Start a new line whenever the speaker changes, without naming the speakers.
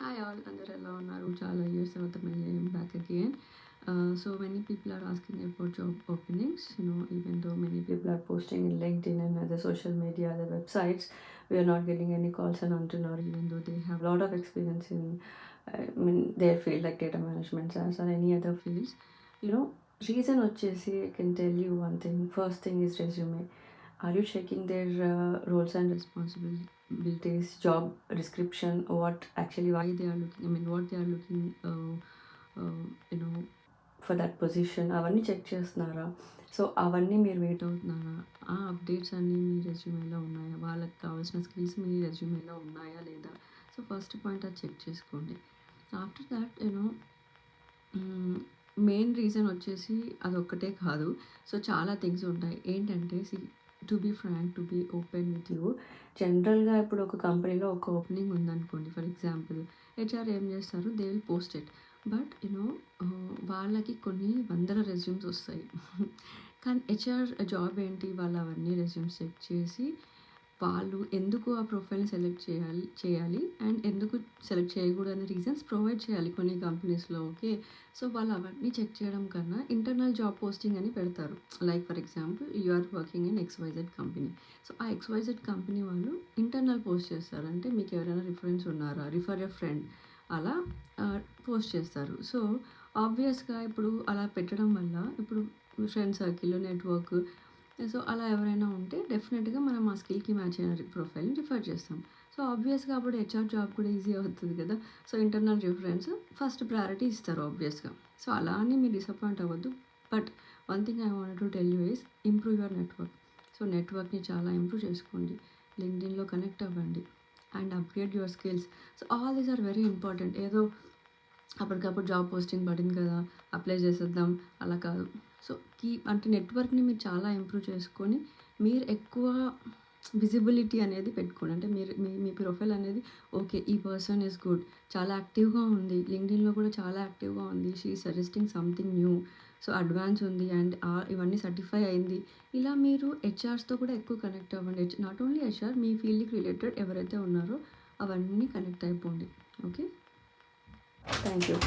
Hi all, అందరూ ఎలా ఉన్నారు? చాలా ఇయర్స్ తర్వాత మళ్ళీ I'm back again. So many people are asking about job openings. Even though many people are posting in LinkedIn and other social media, other websites, we are not getting any calls and until now, even though they have a lot of experience in their field like data management, SaaS or any other fields. You know, reason వచ్చేసి I can tell you one thing. First thing is resume. Are you checking their roles and responsibilities, job description, what actually why they are looking? I mean, what they are looking, uh, you know, for that position. అవన్నీ check చేస్తున్నారా? So అవన్నీ మీరు wait అవుతున్నారా? ఆ updates అన్నీ మీ రెజ్యూమేలో ఉన్నాయా? వాళ్ళకి కావాల్సిన స్కిల్స్ మీ రెజ్యూమేలో ఉన్నాయా లేదా? సో ఫస్ట్ పాయింట్ అది చెక్ చేసుకోండి. ఆఫ్టర్ దాట్ మెయిన్ రీజన్ వచ్చేసి అదొక్కటే కాదు. సో చాలా థింగ్స్ ఉంటాయి. ఏంటంటే to be frank, to be open with you, జనరల్గా ఇప్పుడు ఒక కంపెనీలో ఒక ఓపెనింగ్ ఉందనుకోండి. ఫర్ ఎగ్జాంపుల్ హెచ్ఆర్ ఏం చేస్తారు, they will post it. But వాళ్ళకి కొన్ని వందల రెజ్యూమ్స్ వస్తాయి. కానీ హెచ్ఆర్ జాబ్ ఏంటి, వాళ్ళు అవన్నీ రెజ్యూమ్స్ చెక్ చేసి వాళ్ళు ఎందుకు ఆ ప్రొఫైల్ని చేయాలి అండ్ ఎందుకు సెలెక్ట్ చేయకూడదు అనే రీజన్స్ ప్రొవైడ్ చేయాలి కొన్ని కంపెనీస్లో. ఓకే, సో వాళ్ళు అవన్నీ చెక్ చేయడం కన్నా ఇంటర్నల్ జాబ్ పోస్టింగ్ అని పెడతారు. Like for example you are working in XYZ company. So ఆ XYZ కంపెనీ వాళ్ళు ఇంటర్నల్ పోస్ట్ చేస్తారు. అంటే మీకు ఎవరైనా రిఫరెన్స్ ఉన్నారా, రిఫర్ యర్ ఫ్రెండ్, అలా పోస్ట్ చేస్తారు. సో ఆబ్వియస్గా ఇప్పుడు అలా పెట్టడం వల్ల ఇప్పుడు ఫ్రెండ్ సర్కిల్, నెట్వర్క్, సో అలా ఎవరైనా ఉంటే డెఫినెట్గా మనం ఆ స్కిల్కి మ్యాచ్ అయిన ప్రొఫైల్ని రిఫర్ చేస్తాం. సో ఆబ్వియస్గా అప్పుడు హెచ్ఆర్ జాబ్ కూడా ఈజీ అవుతుంది కదా. So internal reference first priority ఇస్తారు ఆబ్వియస్గా. సో అలా అని మీరు డిసప్పాయింట్ అవ్వద్దు. But one thing I want to tell you is improve your network. So నెట్వర్క్ని చాలా ఇంప్రూవ్ చేసుకోండి. లింక్డ్ఇన్లో కనెక్ట్ అవ్వండి and upgrade your skills. So all these are very important. ఏదో అప్పటికప్పుడు జాబ్ పోస్టింగ్ పడింది కదా అప్లై చేసేద్దాం అలా కాదు. సో అంటే నెట్వర్క్ని మీరు చాలా ఇంప్రూవ్ చేసుకొని మీరు ఎక్కువ విజిబిలిటీ అనేది పెట్టుకోండి. అంటే మీరు మీ ప్రొఫైల్ అనేది ఓకే, ఈ పర్సన్ ఈజ్ గుడ్, చాలా యాక్టివ్గా ఉంది, లింక్డ్ఇన్లో కూడా చాలా యాక్టివ్గా ఉంది, she suggesting something new, so advance ఉంది అండ్ ఇవన్నీ సర్టిఫై అయింది. ఇలా మీరు హెచ్ఆర్స్తో కూడా ఎక్కువ కనెక్ట్ అవ్వండి. నాట్ ఓన్లీ హెచ్ఆర్, మీ ఫీల్డ్కి రిలేటెడ్ ఎవరైతే ఉన్నారో అవన్నీ కనెక్ట్ అయిపోండి. Okay, thank you.